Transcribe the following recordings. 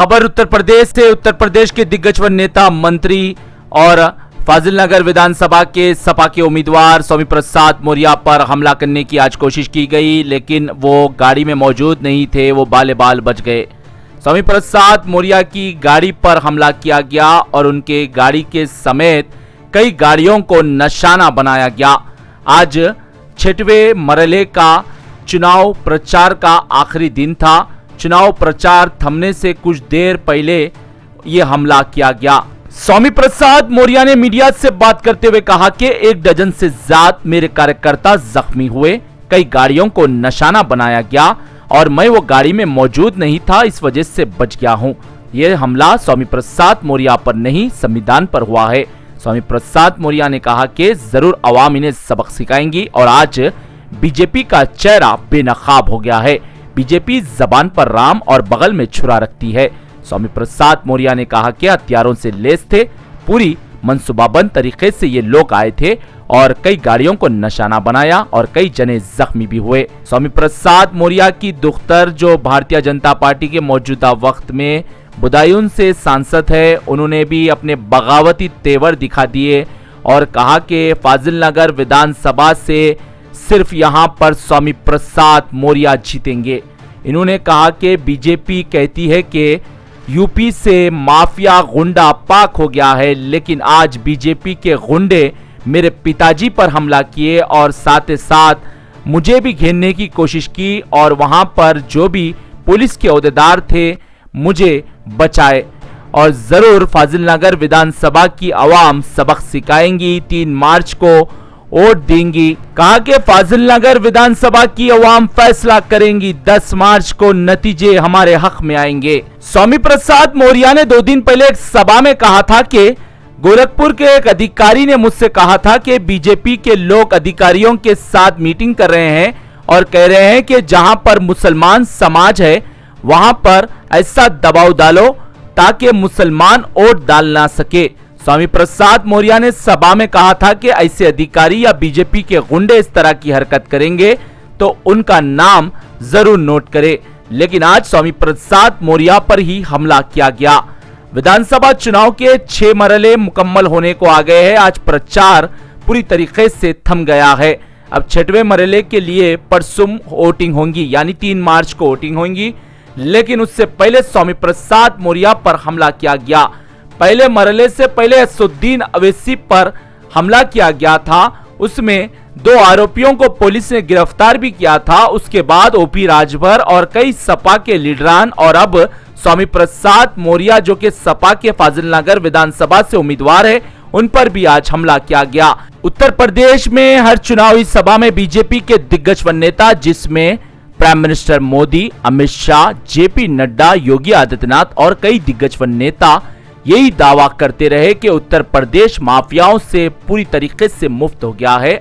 खबर उत्तर प्रदेश से। उत्तर प्रदेश के दिग्गज व नेता मंत्री और फाजिलनगर विधानसभा के सपा के उम्मीदवार स्वामी प्रसाद मौर्य पर हमला करने की आज कोशिश की गई, लेकिन वो गाड़ी में मौजूद नहीं थे, वो बाले बाल बच गए। स्वामी प्रसाद मौर्य की गाड़ी पर हमला किया गया और उनके गाड़ी के समेत कई गाड़ियों को निशाना बनाया गया। आज 6वें मरहले का चुनाव प्रचार का आखिरी दिन था। चुनाव प्रचार थमने से कुछ देर पहले ये हमला किया गया। स्वामी प्रसाद मौर्य ने मीडिया से बात करते हुए कहा कि 1 डजन से ज्यादा मेरे कार्यकर्ता जख्मी हुए, कई गाड़ियों को निशाना बनाया गया और मैं वो गाड़ी में मौजूद नहीं था, इस वजह से बच गया हूं। यह हमला स्वामी प्रसाद मौर्य पर नहीं, संविधान पर हुआ है। स्वामी प्रसाद मौर्य ने कहा कि जरूर अवाम इन्हें सबक सिखाएंगी और आज बीजेपी का चेहरा बेनकाब हो गया है। बीजेपी जबान पर राम और बगल में छुरा रखती है। स्वामी प्रसाद मौर्य ने कहा कि हथियारों से लैस थे, पूरी मंसूबाबंद तरीके से ये लोग आए थे और कई गाड़ियों को निशाना बनाया और कई जने जख्मी भी हुए। स्वामी प्रसाद मौर्य की दुख्तर जो भारतीय जनता पार्टी के मौजूदा वक्त में बदायूं से सांसद है, उन्होंने भी अपने बगावती तेवर दिखा दिए और कहा कि फाजिलनगर विधानसभा से सिर्फ यहां पर स्वामी प्रसाद मौर्य जीतेंगे। इन्होंने कहा कि बीजेपी कहती है कि यूपी से माफिया गुंडा पाक हो गया है, लेकिन आज बीजेपी के गुंडे मेरे पिताजी पर हमला किए और साथ ही साथ मुझे भी घेरने की कोशिश की और वहां पर जो भी पुलिस के ओहदेदार थे मुझे बचाए और जरूर फाजिलनगर विधानसभा की आवाम सबक सिखाएंगी, 3 मार्च को वोट देंगी। कहा कि फाजिलनगर विधानसभा की आवाम फैसला करेंगी, 10 मार्च को नतीजे हमारे हक में आएंगे। स्वामी प्रसाद मौर्य ने 2 दिन पहले एक सभा में कहा था कि गोरखपुर के एक अधिकारी ने मुझसे कहा था कि बीजेपी के लोग अधिकारियों के साथ मीटिंग कर रहे हैं और कह रहे हैं कि जहां पर मुसलमान समाज है वहां पर ऐसा दबाव डालो ताकि मुसलमान वोट डाल ना सके। स्वामी प्रसाद मौर्य ने सभा में कहा था कि ऐसे अधिकारी या बीजेपी के गुंडे इस तरह की हरकत करेंगे तो उनका नाम जरूर नोट करें, लेकिन आज स्वामी प्रसाद मौर्य पर ही हमला किया गया। विधानसभा चुनाव के 6 मरहले मुकम्मल होने को आ गए हैं। आज प्रचार पूरी तरीके से थम गया है। अब 6वें मरहले के लिए परसों वोटिंग होंगी, यानी 3 मार्च को वोटिंग होंगी, लेकिन उससे पहले स्वामी प्रसाद मौर्य पर हमला किया गया। पहले मरहले से पहले असदुद्दीन अवैसी पर हमला किया गया था, उसमें 2 आरोपियों को पुलिस ने गिरफ्तार भी किया था। उसके बाद ओपी राजभर और कई सपा के लीडरान और अब स्वामी प्रसाद मौर्य जो कि सपा के फाजिलनगर विधानसभा से उम्मीदवार है, उन पर भी आज हमला किया गया। उत्तर प्रदेश में हर चुनावी सभा में बीजेपी के दिग्गज व नेता, जिसमें प्राइम मिनिस्टर मोदी, अमित शाह, जेपी नड्डा, योगी आदित्यनाथ और कई दिग्गज व नेता यही दावा करते रहे कि उत्तर प्रदेश माफियाओं से पूरी तरीके से मुक्त हो गया है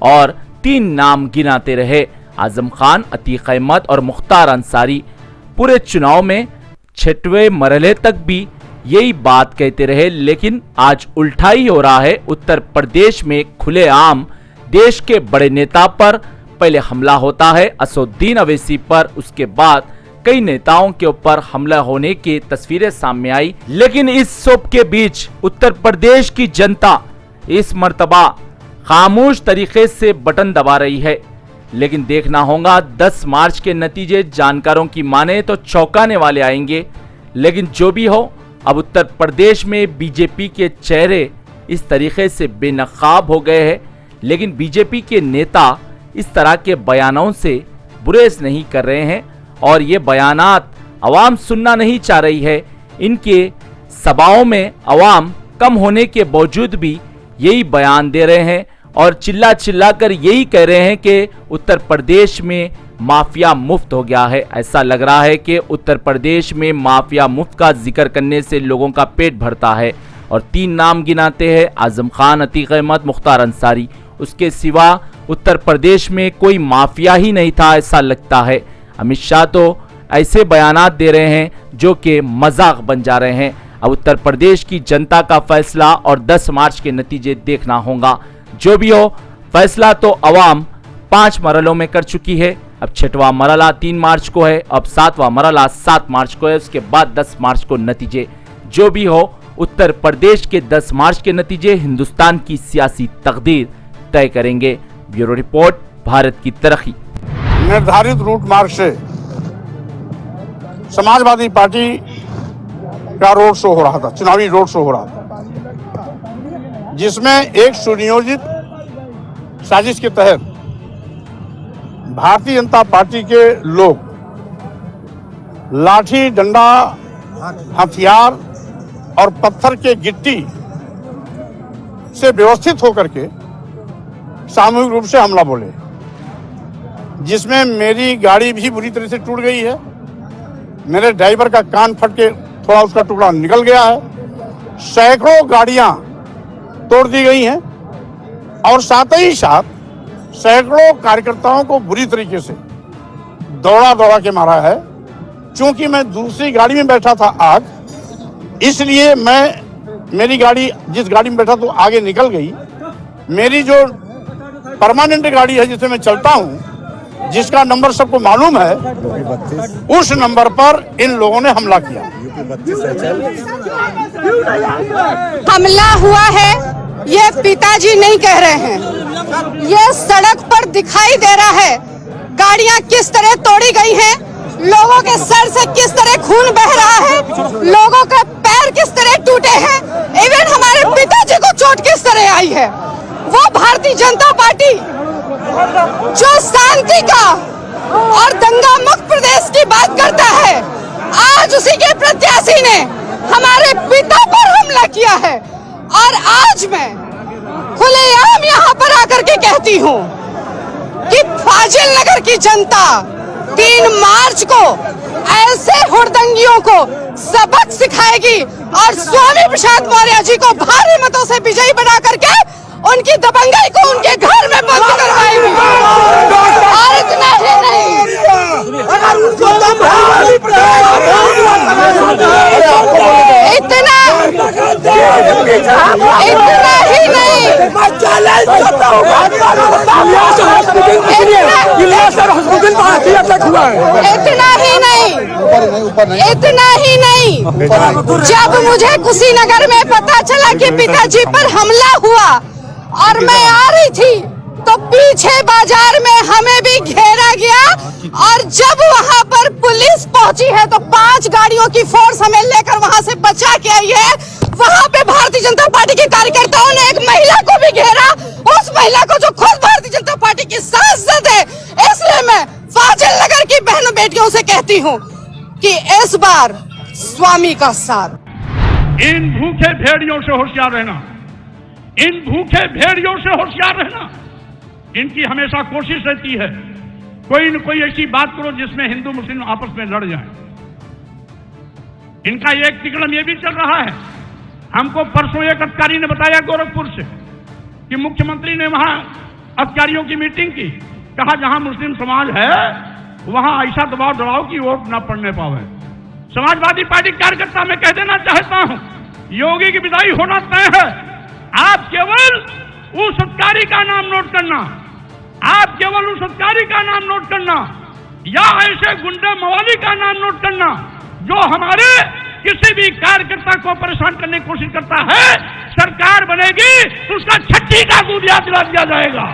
और 3 नाम गिनाते रहे, आजम खान, अतीक अहमद और मुख्तार अंसारी। पूरे चुनाव में 6वें मरहले तक भी यही बात कहते रहे, लेकिन आज उल्टा ही हो रहा है। उत्तर प्रदेश में खुलेआम देश के बड़े नेता पर पहले हमला होता है, असदुद्दीन अवैसी पर, उसके बाद कई नेताओं के ऊपर हमला होने की तस्वीरें सामने आई। लेकिन इस सब के बीच उत्तर प्रदेश की जनता इस मर्तबा खामोश तरीके से बटन दबा रही है, लेकिन देखना होगा 10 मार्च के नतीजे जानकारों की माने तो चौंकाने वाले आएंगे। लेकिन जो भी हो, अब उत्तर प्रदेश में बीजेपी के चेहरे इस तरीके से बेनकाब हो गए हैं, लेकिन बीजेपी के नेता इस तरह के बयानों से गुरेज नहीं कर रहे हैं और ये बयानात अवाम सुनना नहीं चाह रही है। इनके सभाओं में अवाम कम होने के बावजूद भी यही बयान दे रहे हैं और चिल्ला चिल्ला कर यही कह रहे हैं कि उत्तर प्रदेश में माफिया मुफ्त हो गया है। ऐसा लग रहा है कि उत्तर प्रदेश में माफिया मुफ्त का जिक्र करने से लोगों का पेट भरता है और 3 नाम गिनाते हैं, आजम खान, अतीक अहमद, मुख्तार अंसारी। उसके सिवा उत्तर प्रदेश में कोई माफिया ही नहीं था, ऐसा लगता है। अमित शाह तो ऐसे बयानात दे रहे हैं जो कि मजाक बन जा रहे हैं। अब उत्तर प्रदेश की जनता का फैसला और 10 मार्च के नतीजे देखना होगा। जो भी हो, फैसला तो अवाम 5 मरहलों में कर चुकी है। अब 6वां मरहला 3 मार्च को है, अब 7वां मरहला 7 मार्च को है, उसके बाद 10 मार्च को नतीजे। जो भी हो, उत्तर प्रदेश के 10 मार्च के नतीजे हिंदुस्तान की सियासी तकदीर तय करेंगे। ब्यूरो रिपोर्ट, भारत की तरक्की। निर्धारित रूट मार्ग से समाजवादी पार्टी का रोड शो हो रहा था, चुनावी रोड शो हो रहा था, जिसमें एक सुनियोजित साजिश के तहत भारतीय जनता पार्टी के लोग लाठी, डंडा, हथियार और पत्थर के गिट्टी से व्यवस्थित होकर के सामूहिक रूप से हमला बोले, जिसमें मेरी गाड़ी भी बुरी तरह से टूट गई है। मेरे ड्राइवर का कान फट के थोड़ा उसका टुकड़ा निकल गया है। सैकड़ों गाड़ियां तोड़ दी गई हैं और साथ ही साथ सैकड़ों कार्यकर्ताओं को बुरी तरीके से दौड़ा के मारा है। चूंकि मैं दूसरी गाड़ी में बैठा था आग, इसलिए मेरी गाड़ी जिस गाड़ी में बैठा तो आगे निकल गई। मेरी जो परमानेंट गाड़ी है जिससे मैं चलता हूं, जिसका नंबर सबको मालूम है, उस नंबर पर इन लोगों ने हमला किया। हमला हुआ है ये पिताजी नहीं कह रहे हैं, ये सड़क पर दिखाई दे रहा है। गाड़ियां किस तरह तोड़ी गई हैं, लोगों के सर से किस तरह खून बह रहा है, लोगों के पैर किस तरह टूटे हैं, इवन हमारे पिताजी को चोट किस तरह आई है। वो भारतीय जनता पार्टी जो शांति का और दंगा मुक्त प्रदेश की बात करता है, आज उसी के प्रत्याशी ने हमारे पिता पर हमला किया है। और आज मैं खुलेआम यहाँ पर आकर के कहती हूँ कि फाजिल नगर की जनता 3 मार्च को ऐसे हुड़दंगियों को सबक सिखाएगी और स्वामी प्रसाद मौर्य जी को भारी मतों से विजयी बना करके उनकी दबंगाई को उनके घर में बंद करवाएगी। और इतना ही नहीं, इतना ही नहीं, जब मुझे कुशीनगर में पता चला कि पिताजी पर हमला हुआ और मैं आ रही थी, तो पीछे बाजार में हमें भी घेरा गया। और जब वहां पर पुलिस पहुंची है तो 5 गाड़ियों की फोर्स हमें लेकर वहां से बचा के आई है। वहां पे भारतीय जनता पार्टी के कार्यकर्ताओं ने एक महिला को भी घेरा, उस महिला को जो खुद भारतीय जनता पार्टी की सांसद है। इसलिए मैं फाजिल नगर की बहनों बेटियों से कहती हूँ कि इस बार स्वामी का साथ। इन भूखे भेड़ियों से होशियार रहना, इन भूखे भेड़ियों से होशियार रहना। इनकी हमेशा कोशिश रहती है कोई न कोई ऐसी बात करो जिसमें हिंदू मुस्लिम आपस में लड़ जाए। इनका एक तिकड़म ये भी चल रहा है। हमको परसों एक अधिकारी ने बताया गोरखपुर से कि मुख्यमंत्री ने वहां अधिकारियों की मीटिंग की, कहा जहां मुस्लिम समाज है वहां ऐसा दबाव डालो कि वोट ना पड़ने पावे। समाजवादी पार्टी कार्यकर्ता में कह देना चाहता हूं, योगी की विदाई होना तय है। आप केवल उस अधिकारी का नाम नोट करना, आप केवल उस अधिकारी का नाम नोट करना या ऐसे गुंडे मवाली का नाम नोट करना जो हमारे किसी भी कार्यकर्ता को परेशान करने की कोशिश करता है। सरकार बनेगी तो उसका छठी का दूध याद दिला दिया जाएगा।